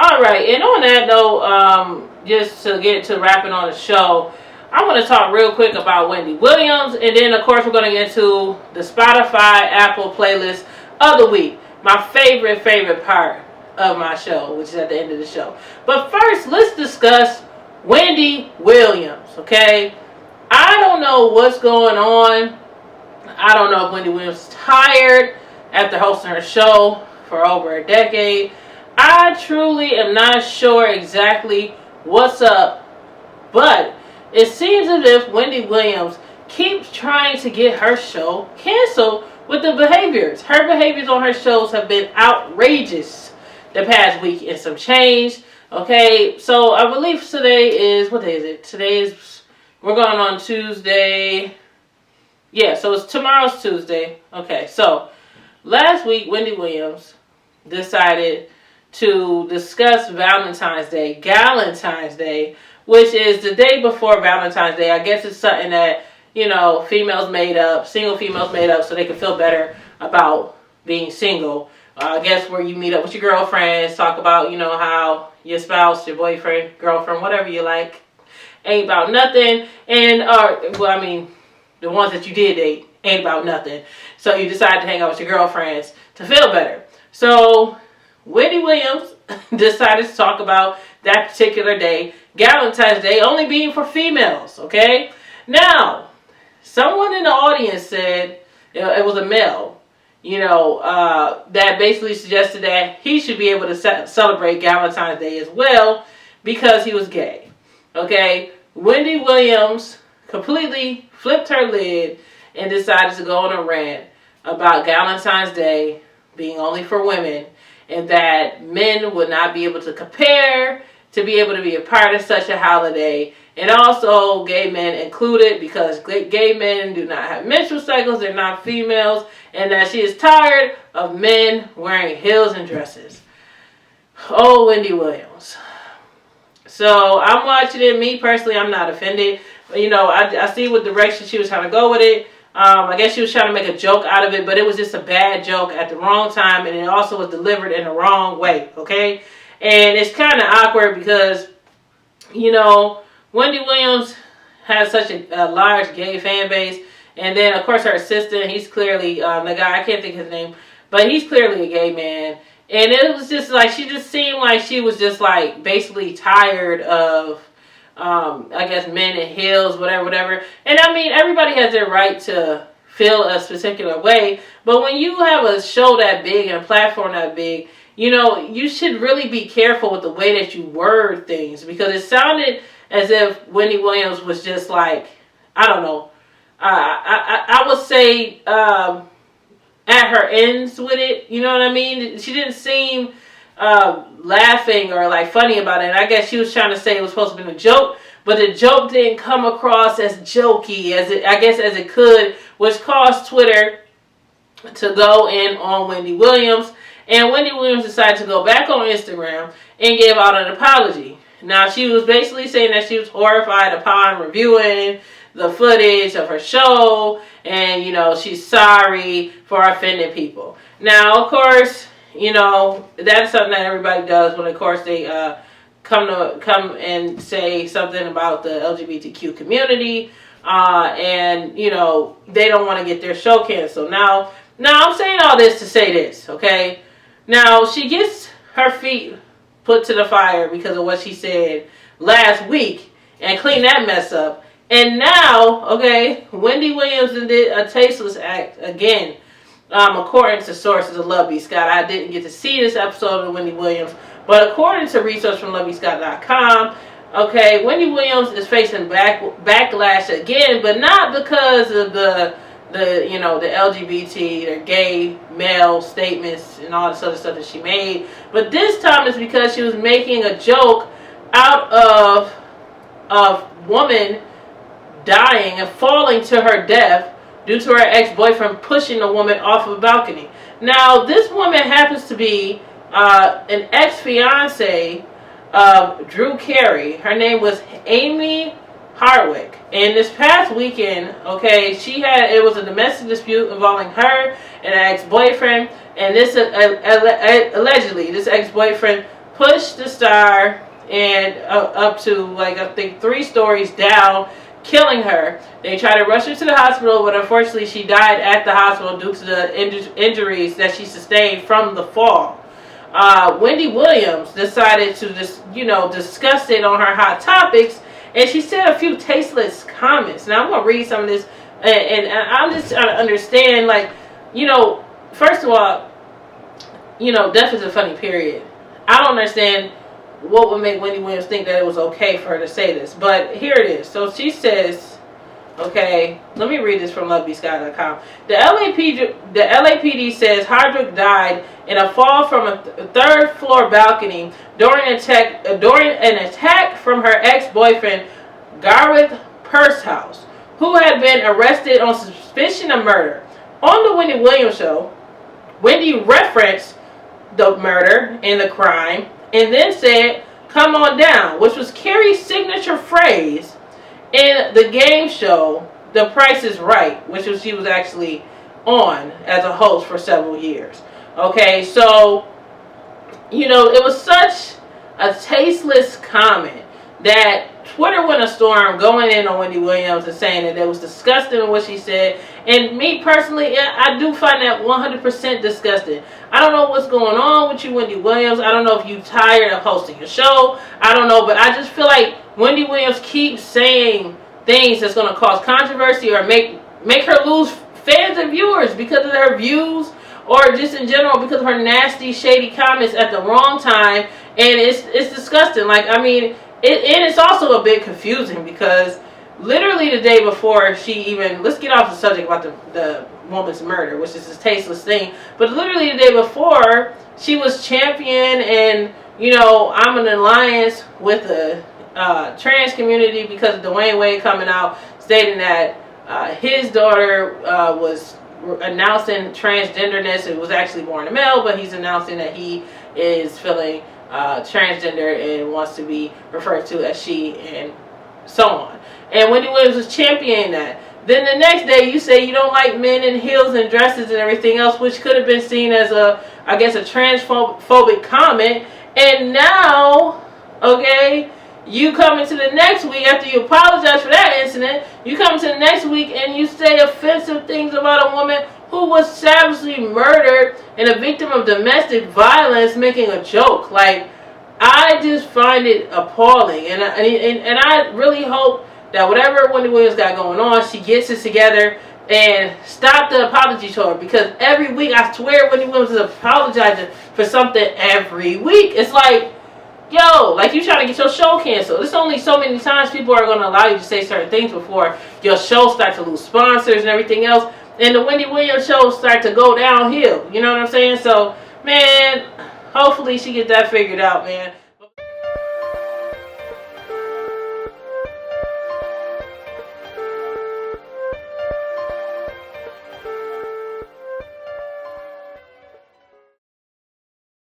All right, and on that note, just to get to wrapping on the show, I want to talk real quick about Wendy Williams, and then of course we're going to get into the Spotify Apple playlist of the week. My favorite part of my show, which is at the end of the show. But first, let's discuss Wendy Williams, okay? I don't know what's going on. I don't know if Wendy Williams is tired after hosting her show for over a decade. I truly am not sure exactly what's up, but it seems as if Wendy Williams keeps trying to get her show canceled with the behaviors. Her behaviors on her shows have been outrageous the past week and some change. Okay, so I believe today is, what day is it? We're going on Tuesday. Yeah, so tomorrow's Tuesday. Okay, so last week Wendy Williams decided to discuss Valentine's Day, Galentine's Day, which is the day before Valentine's Day. I guess it's something that, females made up, single females made up so they can feel better about being single. I guess where you meet up with your girlfriends, talk about, how your spouse, your boyfriend, girlfriend, whatever you like, ain't about nothing. And, the ones that you did date ain't about nothing. So you decide to hang out with your girlfriends to feel better. So Wendy Williams decided to talk about that particular day, Galentine's Day, only being for females, okay? Now, someone in the audience said, it was a male, that basically suggested that he should be able to celebrate Galentine's Day as well because he was gay, okay? Wendy Williams completely flipped her lid and decided to go on a rant about Galentine's Day being only for women, and that men would not be able to compare to be able to be a part of such a holiday, and also gay men included, because gay men do not have menstrual cycles, they're not females, and that she is tired of men wearing heels and dresses. Oh, Wendy Williams. So I'm watching it. Me personally, I'm not offended. I see what direction she was trying to go with it. I guess she was trying to make a joke out of it, but it was just a bad joke at the wrong time, and it also was delivered in the wrong way, okay? And it's kind of awkward because, Wendy Williams has such a large gay fan base, and then, of course, her assistant, he's clearly, the guy, I can't think of his name, but he's clearly a gay man, and it was just like, she just seemed like she was just like, basically tired of, I guess, men in heels, whatever. And I mean, everybody has their right to feel a particular way. But when you have a show that big and a platform that big, you should really be careful with the way that you word things. Because it sounded as if Wendy Williams was just like, I don't know. I would say at her ends with it. You know what I mean? She didn't seem laughing or like funny about it. And I guess she was trying to say it was supposed to be a joke, but the joke didn't come across as jokey as it could, which caused Twitter to go in on Wendy Williams. And Wendy Williams decided to go back on Instagram and give out an apology. Now, she was basically saying that she was horrified upon reviewing the footage of her show, and she's sorry for offending people. Now, of course, that's something that everybody does when, of course, they come and say something about the LGBTQ community, and they don't want to get their show canceled. Now I'm saying all this to say this, okay? Now she gets her feet put to the fire because of what she said last week and clean that mess up, and now, okay, Wendy Williams did a tasteless act again. According to sources of Love B. Scott, I didn't get to see this episode of Wendy Williams, but according to research from lovebscott.com, okay, Wendy Williams is facing backlash again, but not because of the LGBT or gay male statements and all this other stuff that she made, but this time it's because she was making a joke out of woman dying and falling to her death due to her ex-boyfriend pushing a woman off of a balcony. Now, this woman happens to be an ex-fiance of Cary. Her name was Amie Harwicks. And this past weekend, okay, it was a domestic dispute involving her and her ex-boyfriend. And this allegedly, this ex-boyfriend pushed the star and up to, like, I think 3 stories down, killing her. They tried to rush her to the hospital, but unfortunately she died at the hospital due to the injuries that she sustained from the fall. Wendy Williams decided to just, discuss it on her Hot Topics, and she said a few tasteless comments. Now I'm going to read some of this, and I'm just trying to understand, like, first of all, death is a funny period. I don't understand what would make Wendy Williams think that it was okay for her to say this, but here it is. So she says, okay, let me read this from LoveBeSky.com. The LAPD says Harwicks died in a fall from a 3rd floor balcony during an attack from her ex-boyfriend Gareth Pursehouse, who had been arrested on suspicion of murder. On the Wendy Williams show, Wendy referenced the murder and the crime, and then said, "Come on down," which was Cary's signature phrase in the game show The Price is Right, which she was actually on as a host for several years. Okay, so, it was such a tasteless comment that Twitter went a storm going in on Wendy Williams and saying that it was disgusting in what she said. And me personally, I do find that 100% disgusting. I don't know what's going on with you, Wendy Williams. I don't know if you're tired of hosting your show. I don't know, but I just feel like Wendy Williams keeps saying things that's going to cause controversy or make her lose fans and viewers because of her views, or just in general because of her nasty, shady comments at the wrong time. And it's disgusting. Like, I mean, and it's also a bit confusing because literally the day before she even, let's get off the subject about the woman's murder, which is this tasteless thing, but literally the day before she was champion and, I'm in alliance with the trans community because of Dwayne Wade coming out stating that his daughter was announcing transgenderness. It was actually born a male, but he's announcing that he is feeling transgender and wants to be referred to as she, and so on. And Wendy Williams was championing that. Then the next day you say you don't like men in heels and dresses and everything else, which could have been seen as a transphobic comment. And now, okay, you come into the next week after you apologize for that incident, you come into the next week and you say offensive things about a woman who was savagely murdered and a victim of domestic violence, making a joke. Like, I just find it appalling, and I really hope that whatever Wendy Williams got going on, she gets it together and stop the apology tour, because every week, I swear, Wendy Williams is apologizing for something every week. It's like, yo, like, you trying to get your show canceled. There's only so many times people are going to allow you to say certain things before your show starts to lose sponsors and everything else. And the Wendy Williams show start to go downhill. You know what I'm saying? So, man, hopefully she get that figured out, man.